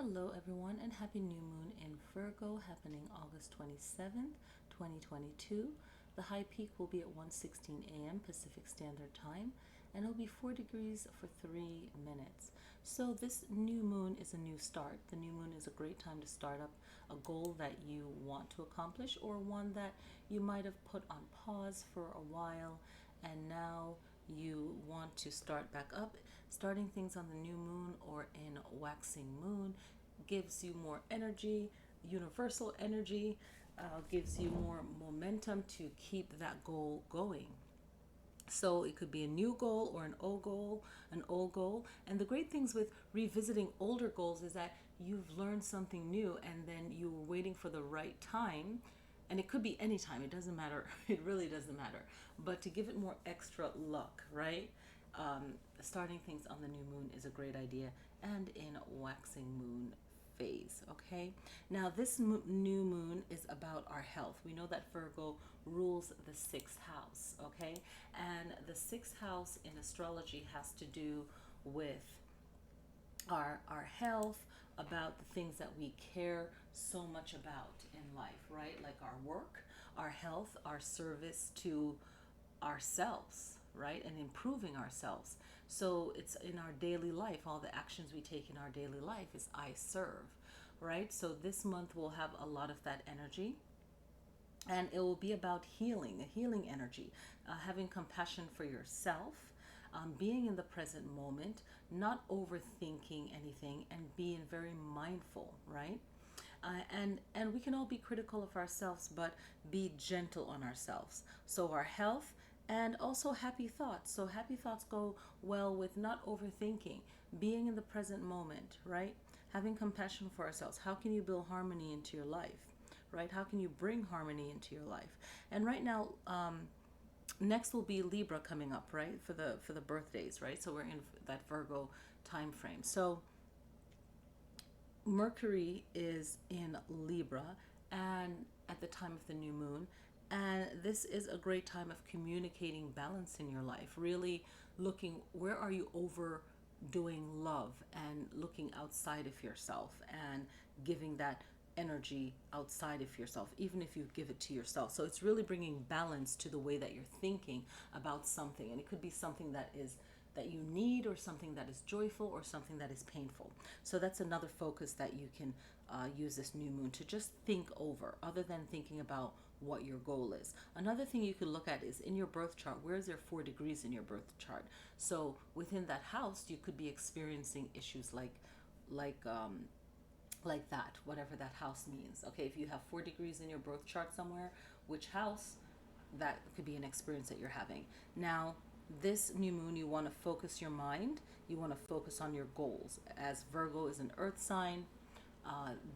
Hello, everyone, and happy new moon in Virgo happening August 27th, 2022. The high peak will be at 1:16 a.m. Pacific Standard Time, and it'll be 4 degrees for 3 minutes. So, this new moon is a new start. The new moon is a great time to start up a goal that you want to accomplish or one that you might have put on pause for a while and now you want to start back up. Starting things on the new moon or in waxing moon gives you more energy, universal energy, gives you more momentum to keep that goal going. So it could be a new goal or an old goal. And the great things with revisiting older goals is that you've learned something new and then you were waiting for the right time. And it could be any time, it doesn't matter. It really doesn't matter. But to give it more extra luck, right? Starting things on the new moon is a great idea, and in waxing moon phase. Okay, now this new moon is about our health. We know that Virgo rules the sixth house. Okay, and the sixth house in astrology has to do with our health, about the things that we care so much about in life, right? Like our work, our health, our service to ourselves, right? And improving ourselves. So it's in our daily life, all the actions we take in our daily life is I serve, right? So this month we'll have a lot of that energy, and it will be about healing, a healing energy, having compassion for yourself, being in the present moment, not overthinking anything, and being very mindful, right? And we can all be critical of ourselves, but be gentle on ourselves. So our health and also happy thoughts. So happy thoughts go well with not overthinking, being in the present moment, right? Having compassion for ourselves. How can you build harmony into your life? Right? How can you bring harmony into your life? And right now, next will be Libra coming up, right? For the birthdays, right? So we're in that Virgo time frame. So Mercury is in Libra and at the time of the new moon. And this is a great time of communicating balance in your life, really looking where are you overdoing love and looking outside of yourself and giving that energy outside of yourself, even if you give it to yourself. So it's really bringing balance to the way that you're thinking about something. And it could be something that you need, or something that is joyful, or something that is painful. So that's another focus that you can use this new moon to just think over, other than thinking about what your goal is. Another thing you could look at is in your birth chart, where is there 4 degrees in your birth chart? So within that house, you could be experiencing issues like like that, whatever that house means. Okay, if you have 4 degrees in your birth chart somewhere, which house, that could be an experience that you're having. Now, this new moon, you want to focus your mind, you want to focus on your goals. As Virgo is an earth sign,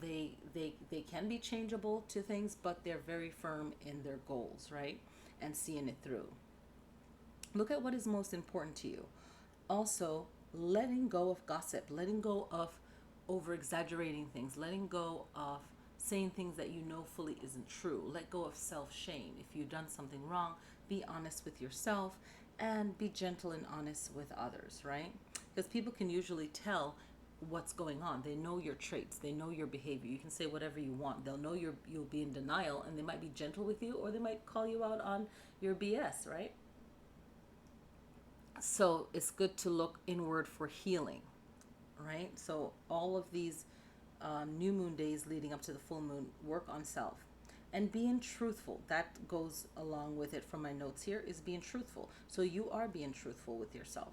they can be changeable to things, but they're very firm in their goals, right? And seeing it through. Look at what is most important to you. Also, letting go of gossip, letting go of over exaggerating things, letting go of saying things that you know fully isn't true. Let go of self shame. If you've done something wrong, be honest with yourself and be gentle and honest with others, right? Because people can usually tell what's going on. They know your traits, they know your behavior. You can say whatever you want. They'll know you'll be in denial, and they might be gentle with you, or they might call you out on your BS, right? So it's good to look inward for healing, right? So all of these new moon days leading up to the full moon, work on self and being truthful. That goes along with it from my notes here, is being truthful. So you are being truthful with yourself,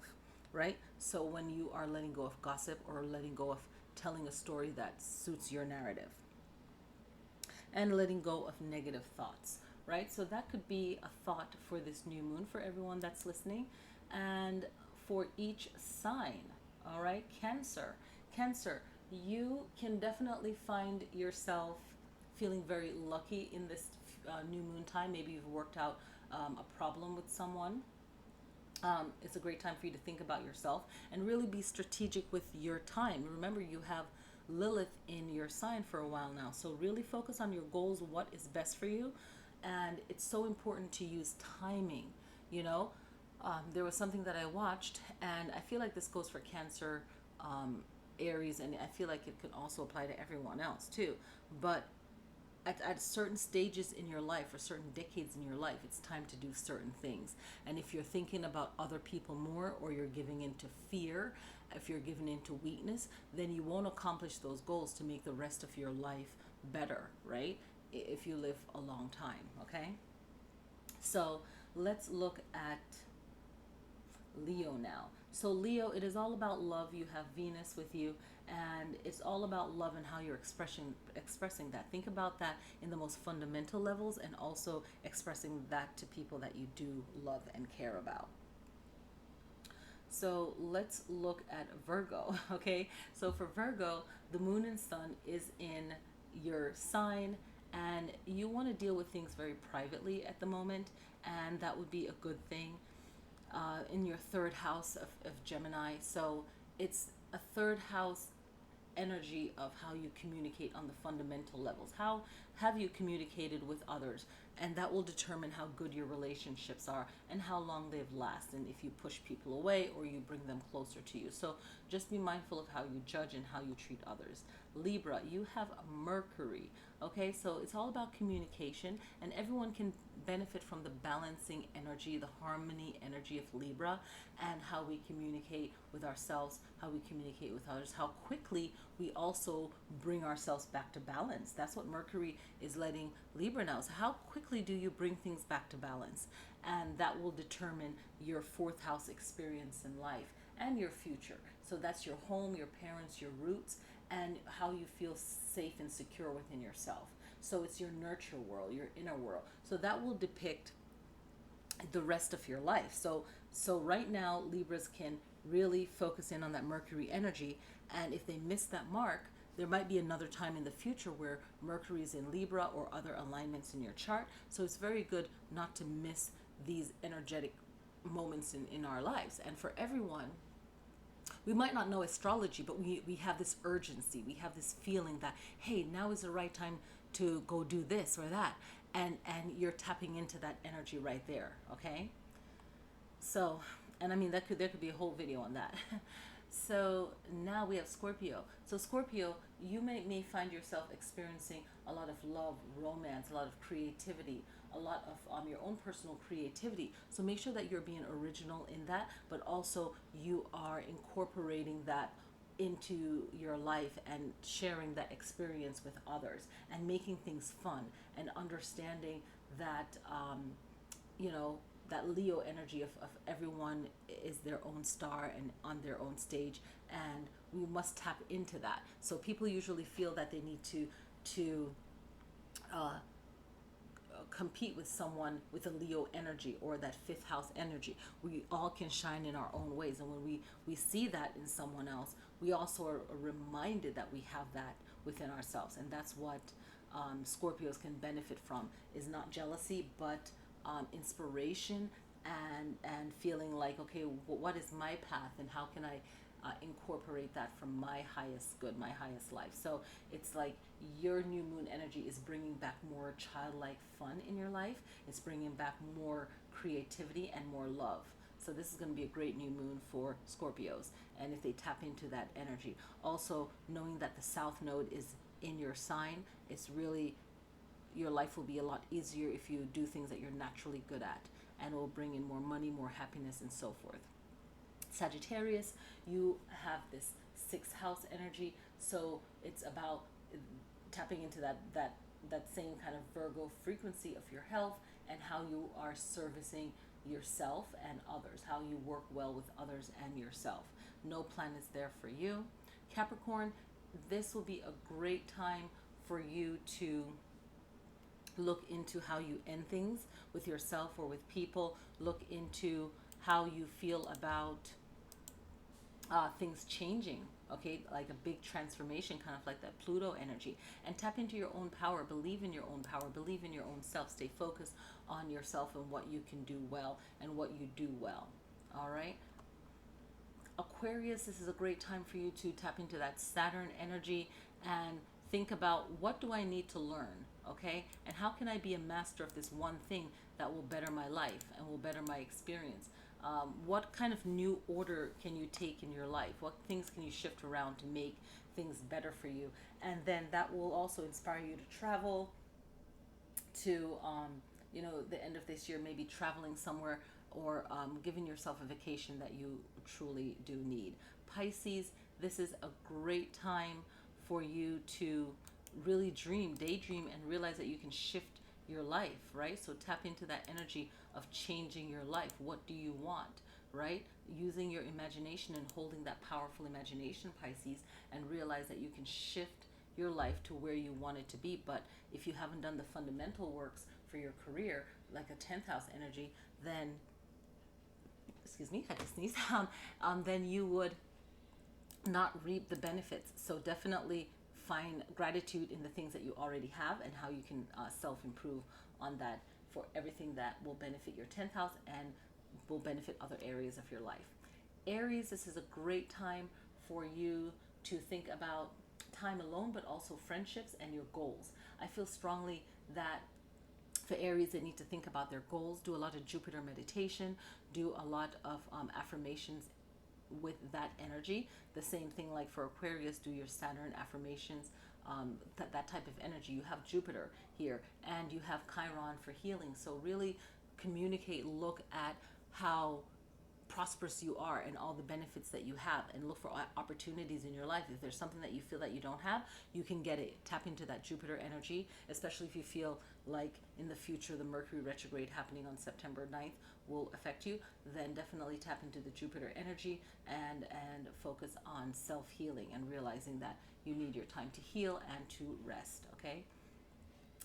right? So when you are letting go of gossip or letting go of telling a story that suits your narrative, and letting go of negative thoughts, right? So that could be a thought for this new moon for everyone that's listening, and for each sign. All right, Cancer. Cancer, you can definitely find yourself feeling very lucky in this new moon time. Maybe you've worked out a problem with someone. It's a great time for you to think about yourself and really be strategic with your time. Remember, you have Lilith in your sign for a while now. So really focus on your goals, what is best for you. And it's so important to use timing. You know, there was something that I watched, and I feel like this goes for Cancer Aries, and I feel like it could also apply to everyone else too. But at certain stages in your life or certain decades in your life, it's time to do certain things. And if you're thinking about other people more, or you're giving into fear, if you're giving into weakness, then you won't accomplish those goals to make the rest of your life better, right? If you live a long time, okay? So let's look at Leo now. So Leo, it is all about love. You have Venus with you, and it's all about love and how you're expressing that. Think about that in the most fundamental levels, and also expressing that to people that you do love and care about. So let's look at Virgo, okay? So for Virgo, the moon and sun is in your sign, and you want to deal with things very privately at the moment, and that would be a good thing. In your third house of Gemini. So it's a third house energy of how you communicate on the fundamental levels. How have you communicated with others? And that will determine how good your relationships are and how long they've lasted, and if you push people away or you bring them closer to you. So just be mindful of how you judge and how you treat others. Libra, you have Mercury. Okay, so it's all about communication, and everyone can benefit from the balancing energy, the harmony energy of Libra, and how we communicate with ourselves, how we communicate with others, how quickly we also bring ourselves back to balance. That's what Mercury is letting Libra know. So how quickly do you bring things back to balance? And that will determine your fourth house experience in life and your future. So that's your home, your parents, your roots, and how you feel safe and secure within yourself. So it's your nurture world, your inner world. So that will depict the rest of your life. So right now, Libras can really focus in on that Mercury energy, and if they miss that mark, there might be another time in the future where Mercury is in Libra or other alignments in your chart. So it's very good not to miss these energetic moments in our lives. And for everyone, we might not know astrology, but we have this urgency. We have this feeling that, hey, now is the right time to go do this or that. And you're tapping into that energy right there, okay? So, and I mean, there could be a whole video on that. So now we have Scorpio. So Scorpio, you may find yourself experiencing a lot of love, romance, a lot of creativity, a lot of your own personal creativity. So make sure that you're being original in that, but also you are incorporating that into your life and sharing that experience with others and making things fun and understanding that, you know, that Leo energy of everyone is their own star and on their own stage, and we must tap into that. So people usually feel that they need to compete with someone with a Leo energy or that fifth house energy. We all can shine in our own ways, and when we see that in someone else, we also are reminded that we have that within ourselves. And that's what Scorpios can benefit from, is not jealousy, but inspiration, and feeling like, okay, what is my path, and how can I incorporate that from my highest good, my highest life. So it's like your new moon energy is bringing back more childlike fun in your life. It's bringing back more creativity and more love. So this is going to be a great new moon for Scorpios, and if they tap into that energy. Also, knowing that the South Node is in your sign, it's really, your life will be a lot easier if you do things that you're naturally good at, and it will bring in more money, more happiness, and so forth. Sagittarius, you have this sixth house energy, so it's about tapping into that same kind of Virgo frequency of your health and how you are servicing yourself and others, how you work well with others and yourself. No planets there for you. Capricorn, this will be a great time for you to look into how you end things with yourself or with people. Look into how you feel about things changing, okay, like a big transformation, kind of like that Pluto energy. And tap into your own power, believe in your own power, believe in your own self, stay focused on yourself and what you can do well and what you do well. All right, Aquarius, this is a great time for you to tap into that Saturn energy and think about, what do I need to learn, okay, and how can I be a master of this one thing that will better my life and will better my experience. What kind of new order can you take in your life? What things can you shift around to make things better for you? And then that will also inspire you to travel, to the end of this year, maybe traveling somewhere, or giving yourself a vacation that you truly do need. Pisces, this is a great time for you to really daydream, and realize that you can shift your life, right? So tap into that energy of changing your life. What do you want, right? Using your imagination and holding that powerful imagination, Pisces, and realize that you can shift your life to where you want it to be. But if you haven't done the fundamental works for your career, like a 10th house energy, then, excuse me, I had to sneeze, then you would not reap the benefits. So definitely find gratitude in the things that you already have, and how you can self-improve on that, for everything that will benefit your 10th house and will benefit other areas of your life. Aries, this is a great time for you to think about time alone, but also friendships and your goals. I feel strongly that for Aries, they need to think about their goals, do a lot of Jupiter meditation, do a lot of affirmations with that energy. The same thing like for Aquarius, do your Saturn affirmations, that type of energy. You have Jupiter here, and you have Chiron for healing. So really communicate, look at how prosperous you are and all the benefits that you have, and look for opportunities in your life. If there's something that you feel that you don't have, you can get it. Tap into that Jupiter energy, especially if you feel like in the future the Mercury retrograde happening on September 9th will affect you. Then definitely tap into the Jupiter energy, and focus on self-healing, and realizing that you need your time to heal and to rest, okay?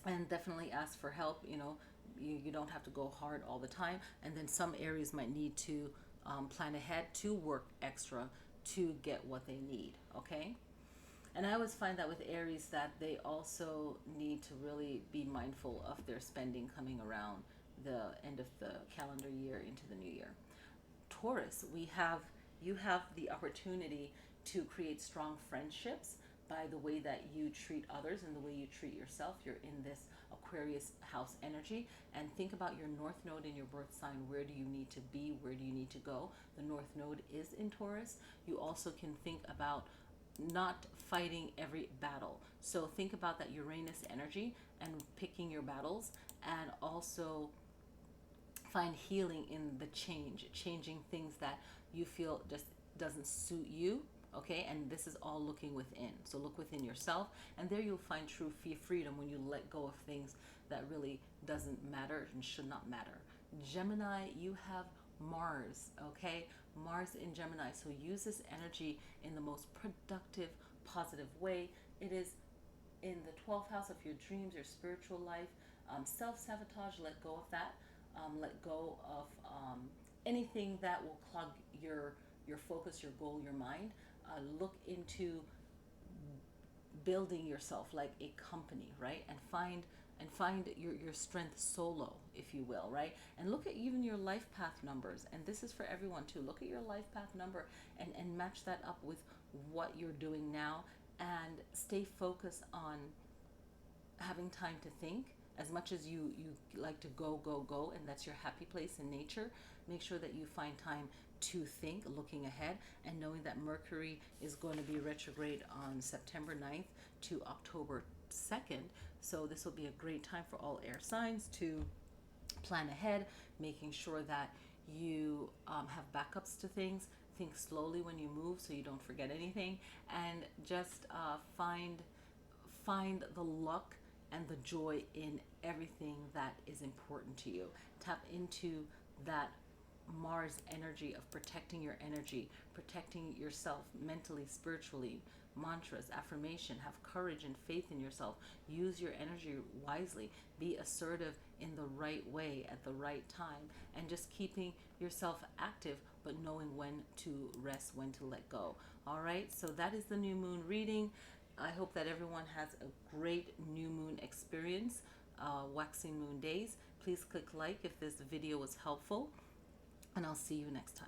And definitely ask for help. You don't have to go hard all the time. And then some areas might need to plan ahead, to work extra to get what they need, okay? And I always find that with Aries, that they also need to really be mindful of their spending coming around the end of the calendar year into the new year. Taurus, you have the opportunity to create strong friendships by the way that you treat others and the way you treat yourself. You're in this Aquarius house energy, and think about your North Node in your birth sign. Where do you need to be? Where do you need to go? The North Node is in Taurus. You also can think about not fighting every battle. So think about that Uranus energy and picking your battles, and also find healing in the changing things that you feel just doesn't suit you, okay? And this is all looking within. So look within yourself, and there you'll find true freedom when you let go of things that really doesn't matter and should not matter. Gemini, you have Mars, okay? Mars in Gemini. So use this energy in the most productive, positive way. It is in the 12th house of your dreams, your spiritual life. Self-sabotage, let go of that. Let go of anything that will clog your focus, your goal, your mind. Look into building yourself like a company, right? And find your strength solo, if you will, right? And look at even your life path numbers. And this is for everyone too. Look at your life path number, and match that up with what you're doing now, and stay focused on having time to think. As much as you like to go, and that's your happy place in nature, make sure that you find time to think, looking ahead, and knowing that Mercury is going to be retrograde on September 9th to October 2nd. So this will be a great time for all air signs to plan ahead, making sure that you have backups to things. Think slowly when you move so you don't forget anything, and just find the luck and the joy in everything that is important to you. Tap into that Mars energy of protecting your energy, protecting yourself mentally, spiritually. Mantras, affirmation, have courage and faith in yourself. Use your energy wisely. Be assertive in the right way at the right time, and just keeping yourself active, but knowing when to rest, when to let go. All right, so that is the new moon reading. I hope that everyone has a great new moon experience, waxing moon days. Please click like if this video was helpful, and I'll see you next time.